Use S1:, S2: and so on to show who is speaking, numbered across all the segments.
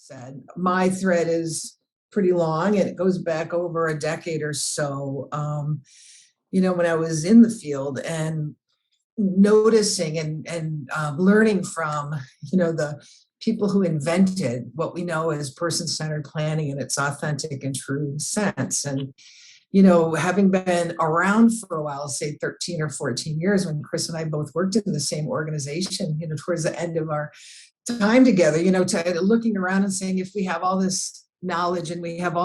S1: said. My thread is pretty long and it goes back over a decade or so. When I was in the field and noticing and learning from, the people who invented what we know as person-centered planning in its authentic and true sense. And having been around for a while, say 13 or 14 years, when Chris and I both worked in the same organization, towards the end of our time together, to looking around and saying, if we have all this knowledge and we have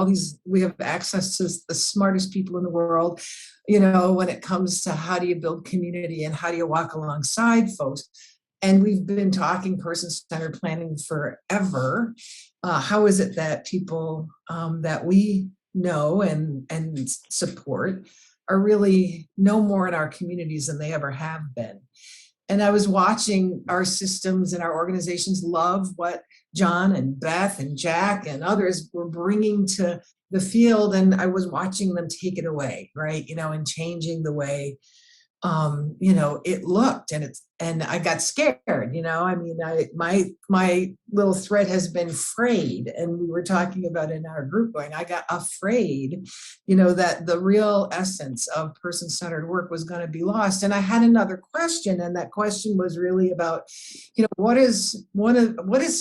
S1: access to the smartest people in the world, when it comes to how do you build community and how do you walk alongside folks. And we've been talking person-centered planning forever. How is it that people that we know and support are really no more in our communities than they ever have been? And I was watching our systems and our organizations love what John and Beth and Jack and others were bringing to the field. And I was watching them take it away, right? And changing the way it looked, and I got scared, my little thread has been frayed, and we were talking about in our group going, I got afraid, that the real essence of person-centered work was going to be lost. And I had another question, and that question was really about, what is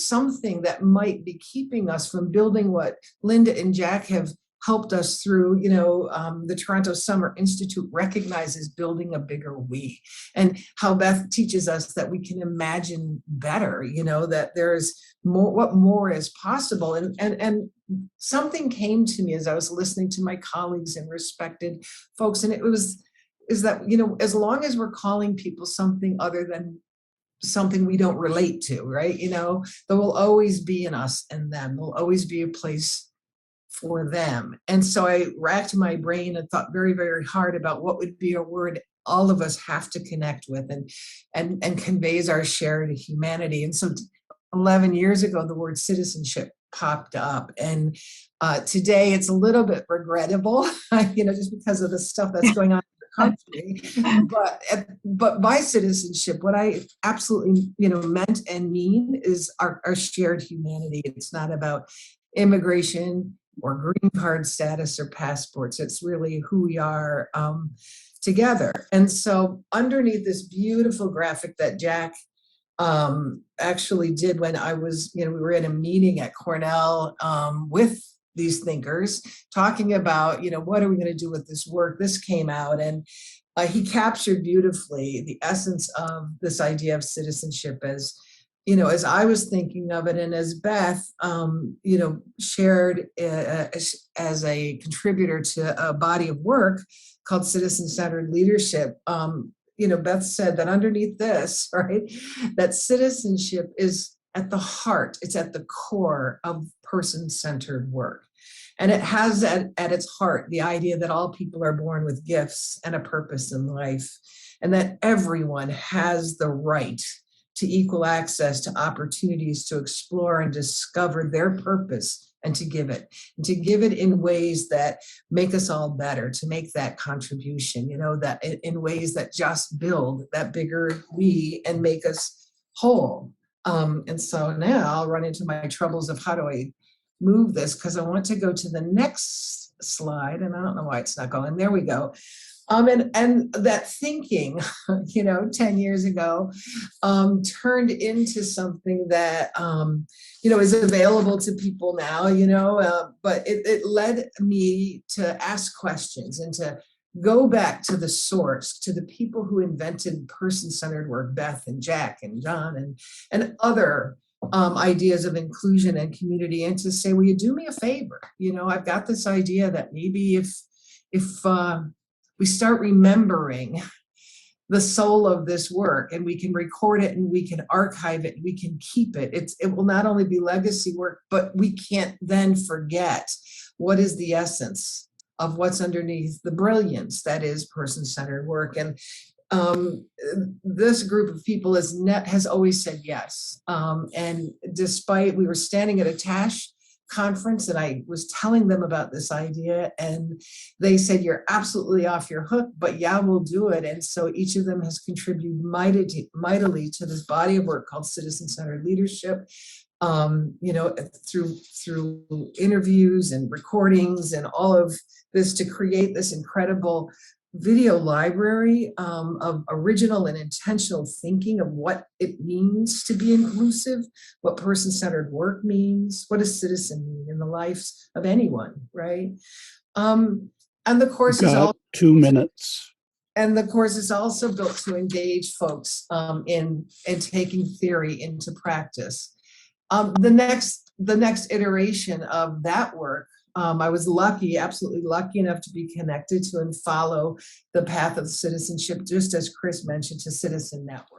S1: something that might be keeping us from building what Linda and Jack have helped us through. The Toronto Summer Institute recognizes building a bigger we, and how Beth teaches us that we can imagine better, that there's more, what more is possible. And something came to me as I was listening to my colleagues and respected folks, and is that, as long as we're calling people something other than something we don't relate to, right? There will always be in us and them, there'll always be a place for them. And so I racked my brain and thought very, very hard about what would be a word all of us have to connect with and conveys our shared humanity. And so 11 years ago, the word citizenship popped up. And today it's a little bit regrettable, just because of the stuff that's going on in the country. But by citizenship, what I absolutely, meant and mean is our shared humanity. It's not about immigration or green card status or passports. It's really who we are together. And so underneath this beautiful graphic that Jack actually did when I was, we were in a meeting at Cornell with these thinkers talking about, what are we going to do with this work? This came out, and he captured beautifully the essence of this idea of citizenship as I was thinking of it, and as Beth, shared as a contributor to a body of work called Citizen-Centered Leadership, Beth said that underneath this, right, that citizenship is at the heart, it's at the core of person-centered work. And it has at its heart the idea that all people are born with gifts and a purpose in life, and that everyone has the right to equal access to opportunities to explore and discover their purpose and to give it in ways that make us all better, to make that contribution, that in ways that just build that bigger we and make us whole. And so now I'll run into my troubles of how do I move this, because I want to go to the next slide, and I don't know why it's not going. There we go. And that thinking, 10 years ago, turned into something that, is available to people now, but it led me to ask questions and to go back to the source, to the people who invented person-centered work, Beth and Jack and John and other ideas of inclusion and community, and to say, will you do me a favor? I've got this idea that maybe if we start remembering the soul of this work, and we can record it and we can archive it, and we can keep it. It will not only be legacy work, but we can't then forget what is the essence of what's underneath the brilliance that is person-centered work. And this group of people has always said yes. And despite, we were standing at a TASH conference and I was telling them about this idea, and they said, you're absolutely off your hook, but yeah, we'll do it. And so each of them has contributed mightily to this body of work called Citizen-Centered Leadership. you know, through interviews and recordings and all of this to create this incredible video library of original and intentional thinking of what it means to be inclusive, what person-centered work means, what does citizen mean in the lives of anyone, right? And the course is all
S2: 2 minutes.
S1: and the course is also built to engage folks in taking theory into practice. The next iteration of that work, I was lucky, absolutely lucky enough to be connected to and follow the path of citizenship, just as Chris mentioned, to Citizen Network.